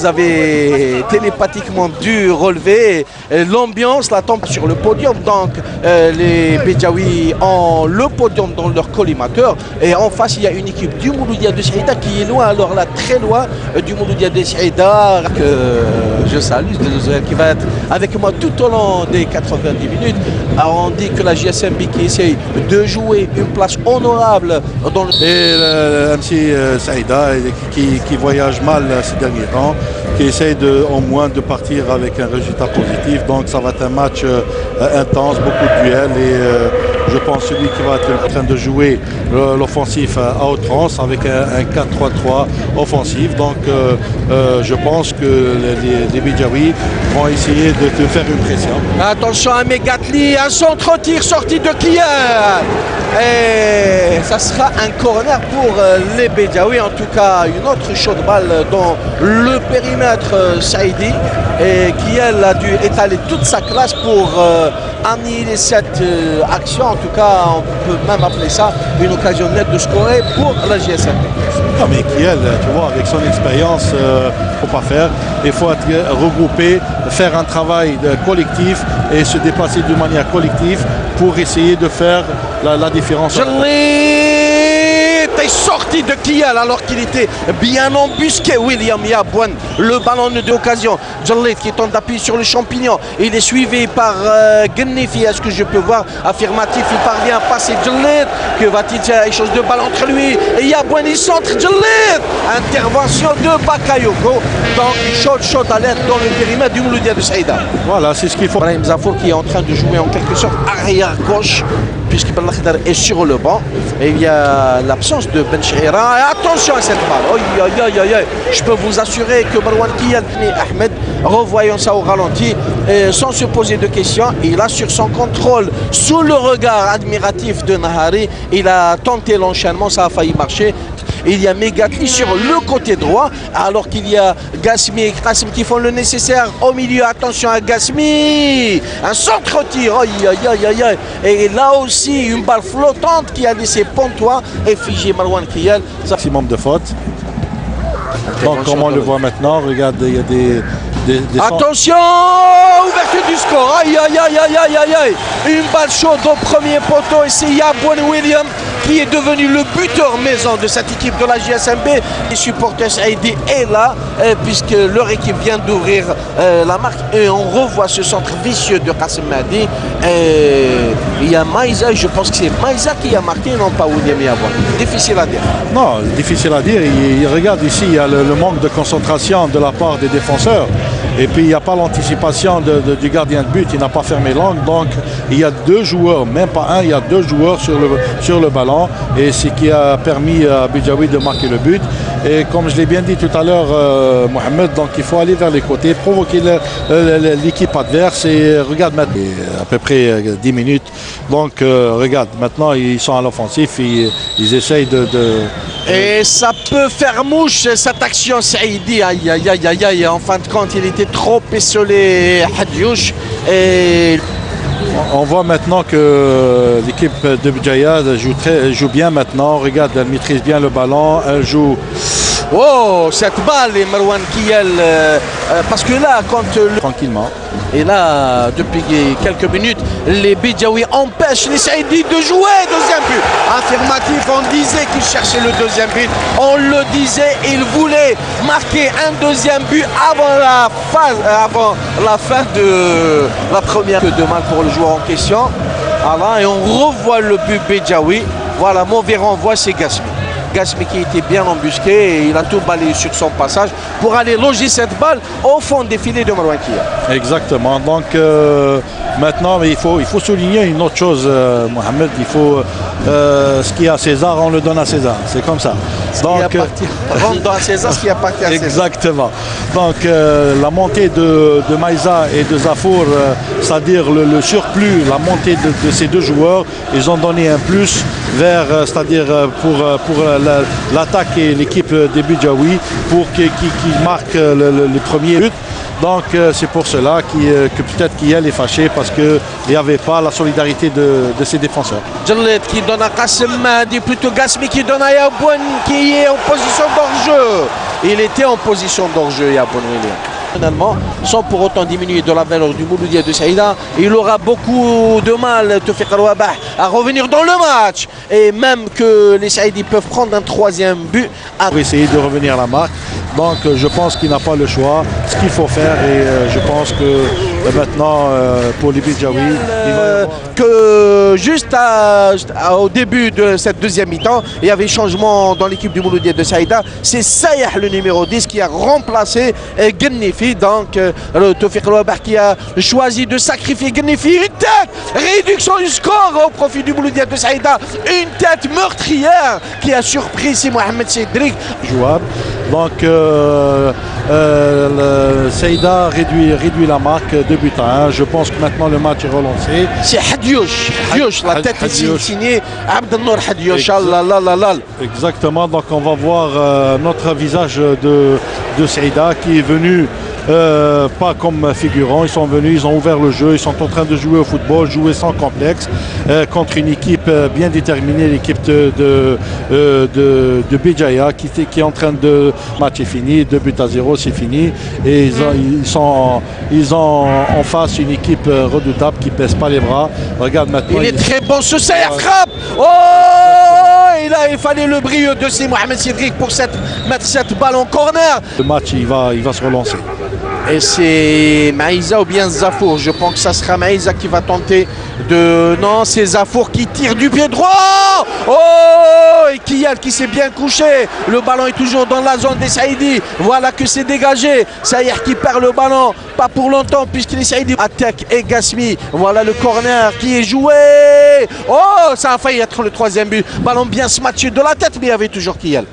Vous avez télépathiquement dû relever l'ambiance, la tombe sur le podium. Donc les Béjaouis ont le podium dans leur collimateur. Et en face, il y a une équipe du Mouloudia de Saïda qui est loin, alors là, très loin du Mouloudia de Saïda, que je salue, qui va être avec moi tout au long des 90 minutes. Alors on dit que la JSMB qui essaye de jouer une place honorable dans le... Et le MC Saïda qui voyage mal ces derniers temps, qui essaye au moins de partir avec un résultat positif. Donc ça va être un match intense, beaucoup de duels et je pense celui qui va être en train de jouer l'offensif à outrance avec un 4-3-3 offensif. Donc je pense que les Béjaouis vont essayer de faire une pression. Attention à Megatli, un centre-tir sorti de Kiel. Et ça sera un corner pour les Béjaouis. En tout cas, une autre chaude balle dans le périmètre saïdi. Et Kiel a dû étaler toute sa classe pour annihiler cette action. En tout cas, on peut même appeler ça une occasion nette de scorer pour la JSMB. Non mais Kiel, tu vois, avec son expérience, il ne faut pas faire. Il faut être regroupé, faire un travail collectif et se déplacer d'une manière collective pour essayer de faire la différence. Est sorti de Kiel alors qu'il était bien embusqué. William Yabouane, le ballon d'occasion. Jallet qui tente d'appuyer sur le champignon. Il est suivi par Gennefi. Est-ce que je peux voir affirmatif? Il parvient à passer Jallet. Que va-t-il faire? Une chose de balle entre lui et Yabouane. Il centre Jallet. Intervention de Bakayoko. Donc shot alerte dans le périmètre du Mouloudia de Saïda. Voilà, c'est ce qu'il faut. Brahim Zafour qui est en train de jouer en quelque sorte arrière gauche, puisque Ben Lakhdar est sur le banc. Et il y a l'absence de Ben Chihira. Et attention à cette balle. Je peux vous assurer que Marwan Kiel et Ahmed, revoyant ça au ralenti, sans se poser de questions, il assure son contrôle sous le regard admiratif de Nahari. Il a tenté l'enchaînement, ça a failli marcher. Il y a Megatli sur le côté droit, alors qu'il y a Gasmi et Kassim qui font le nécessaire au milieu. Attention à Gasmi, un centre-tir, et là aussi une balle flottante qui a laissé Pontois et figé Marwan Kiel. Maximum de fautes. Donc comme on le voit maintenant, regarde, il y a des attention, ouverture du score, une balle chaude au premier poteau et c'est Yabouane William qui est devenu le buteur maison de cette équipe de la JSMB. Les supporters Saïdi est là puisque leur équipe vient d'ouvrir la marque et on revoit ce centre vicieux de Kassim Mahdi. Il y a Maïza, je pense que c'est Maïza qui a marqué, non pas William Yabouane. Difficile à dire. Non, difficile à dire. Regarde ici, il y a le manque de concentration de la part des défenseurs. Et puis il n'y a pas l'anticipation du gardien de but, il n'a pas fermé l'angle. Donc il y a deux joueurs, même pas un, il y a deux joueurs sur le ballon. Et ce qui a permis à Béjaoui de marquer le but. Et comme je l'ai bien dit tout à l'heure, Mohamed, donc il faut aller vers les côtés, provoquer l'équipe adverse. Et regarde maintenant, à peu près 10 minutes. Donc regarde, maintenant ils sont à l'offensif, ils essayent Et ça peut faire mouche cette action Saïdi. En fin de compte, il était trop esselé Hadjouch. Et on voit maintenant que l'équipe de Bjaya joue bien maintenant. Regarde, elle maîtrise bien le ballon. Elle joue. Oh, cette balle est Marwan Kiel. Parce que là, tranquillement. Et là, depuis quelques minutes, les Béjaouis empêchent les Saïdis de jouer. Deuxième but. Affirmatif, on disait qu'ils cherchaient le deuxième but. On le disait, ils voulaient marquer un deuxième but avant la fin de la première. Que de mal pour le joueur en question. Alors, et on revoit le but Béjaoui. Voilà, mauvais renvoi, c'est Gasmi. Gasmi qui était bien embusqué et il a tout balayé sur son passage pour aller loger cette balle au fond des filets de Marwan Kiel. Exactement. Donc maintenant, il faut souligner une autre chose, Mohamed. Il faut ce qui est à César, on le donne à César. C'est comme ça. Donc rendons à César ce qui appartient à César. Exactement. Donc la montée de Maïza et de Zafour, c'est-à-dire le surplus, la montée de ces deux joueurs, ils ont donné un plus vers, c'est-à-dire pour l'attaque et l'équipe des Béjaouis pour qu'ils marquent le premier but. Donc c'est pour cela que peut-être Kiel est fâché parce qu'il n'y avait pas la solidarité de ses défenseurs. Jallet qui donne à Kassim Mahdi, plutôt Gasmi qui donne à Yabouane qui est en position d'hors-jeu. il était en position d'hors-jeu, Yabon William. Finalement, sans pour autant diminuer de la valeur du Mouloudia de Saïda, il aura beaucoup de mal, Tawfiq Rouabah, à revenir dans le match. Et même que les Saïdis peuvent prendre un troisième but. Pour essayer de revenir à la marque. Donc je pense qu'il n'a pas le choix, ce qu'il faut faire, et je pense que maintenant pour les Bidjaoui, que juste au début de cette deuxième mi-temps, il y avait changement dans l'équipe du Mouloudia de Saïda. C'est Sayah, le numéro 10, qui a remplacé Gennifi. Donc le Tawfiq Rouabah qui a choisi de sacrifier Gennifi. Une tête, réduction du score au profit du Mouloudia de Saïda. Une tête meurtrière qui a surpris si Mohamed Cédric. Jouable. Donc Saïda réduit la marque 2-1. Je pense que maintenant le match est relancé. C'est Hadioch, la tête ici signée Abdelnour Hadioch. Exactement, donc on va voir notre visage de Saïda qui est venu pas comme figurant. Ils sont venus, ils ont ouvert le jeu, ils sont en train de jouer au football, jouer sans complexe contre une équipe bien déterminée, l'équipe de Béjaïa qui est en train de... Match est fini, 2-0, c'est fini. Et ils ont en face une équipe redoutable qui ne pèse pas les bras. Regarde maintenant. Il est très bon ce Sayah, frappe. Oh, et là il fallait le brio de ces Mohamed Cédric pour mettre cette balle en corner. Le match il va se relancer. Et c'est Maïza ou bien Zafour. Je pense que ça sera Maïza qui va tenter de... Non, c'est Zafour qui tire du pied droit. Oh, et Kiyal qui s'est bien couché. Le ballon est toujours dans la zone des Saïdis. Voilà que c'est dégagé. Saïr qui perd le ballon. Pas pour longtemps puisque les Saïdis attaquent et Gasmi. Voilà le corner qui est joué. Oh, ça a failli être le troisième but. Ballon bien smatché de la tête, mais il y avait toujours Kiyal.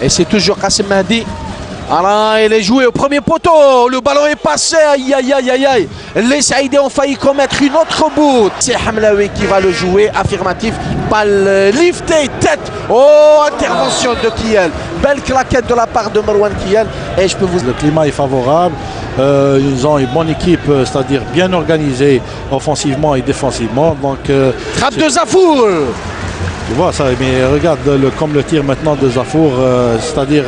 Et c'est toujours Kassim Mahdi. Alors, il est joué au premier poteau, le ballon est passé, aïe aïe aïe aïe aïe. Les Saïdis ont failli commettre une autre boute. C'est Hamlaoui qui va le jouer, affirmatif, balle liftée, tête. Oh, intervention de Kiyal. Belle claquette de la part de Marwan Kiyal. Et je peux vous... Le climat est favorable, ils ont une bonne équipe, c'est-à-dire bien organisée offensivement et défensivement. Donc, frappe de Zafour. Tu vois ça, mais regarde comme le tir maintenant de Zafour, c'est-à-dire...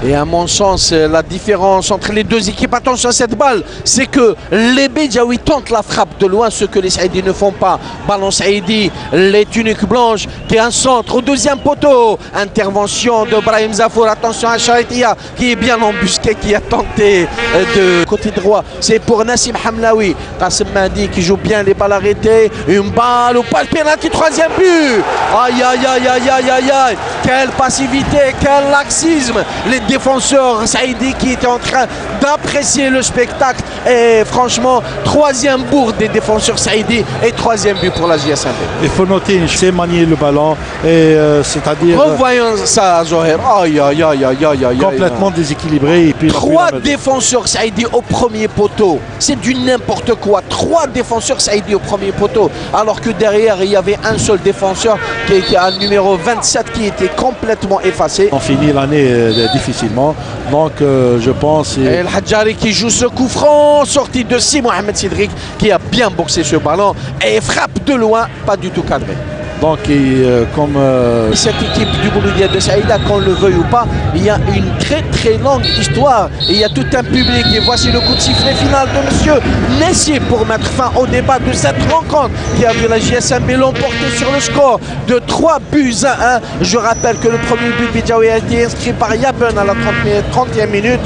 Et à mon sens, la différence entre les deux équipes, attention à cette balle, c'est que les Béjaoui tentent la frappe de loin, ce que les Saïdis ne font pas. Ballon Saïdi, les tuniques blanches, qui est un centre au deuxième poteau. Intervention de Brahim Zafour, attention à Charitia, qui est bien embusqué, qui a tenté de côté droit. C'est pour Nassim Hamlaoui. Kassim Mahdi qui joue bien les balles arrêtées. Une balle ou pas le pénalty, troisième but. Aïe aïe aïe aïe aïe aïe aïe. Quelle passivité, quel laxisme. Les défenseurs Saïdi qui étaient en train d'apprécier le spectacle. Et franchement, troisième bourre des défenseurs Saïdi et troisième but pour la JSMB. Il faut noter, c'est manier le ballon, et c'est-à-dire... Revoyons ça, Zoher. Aïe aïe aïe aïe aïe aïe. Complètement déséquilibré. Et puis trois défenseurs Saïdi au premier poteau. C'est du n'importe quoi. Trois défenseurs Saïdi au premier poteau. Alors que derrière, il y avait un seul défenseur qui était à numéro 27 qui était complètement effacé. On finit l'année difficilement. Donc je pense... Et El Hadjari qui joue ce coup franc, sorti de Si Mohamed Cédric qui a bien boxé ce ballon et frappe de loin, pas du tout cadré. Donc comme... Cette équipe du Mouloudia de Saïda, qu'on le veuille ou pas, il y a une très longue histoire. Et il y a tout un public. Et voici le coup de sifflet final de monsieur Nessier pour mettre fin au débat de cette rencontre qui a vu la JSMB l'emporter sur le score de 3-1. Je rappelle que le premier but Béjaoui a été inscrit par Yaben à la 30e minute.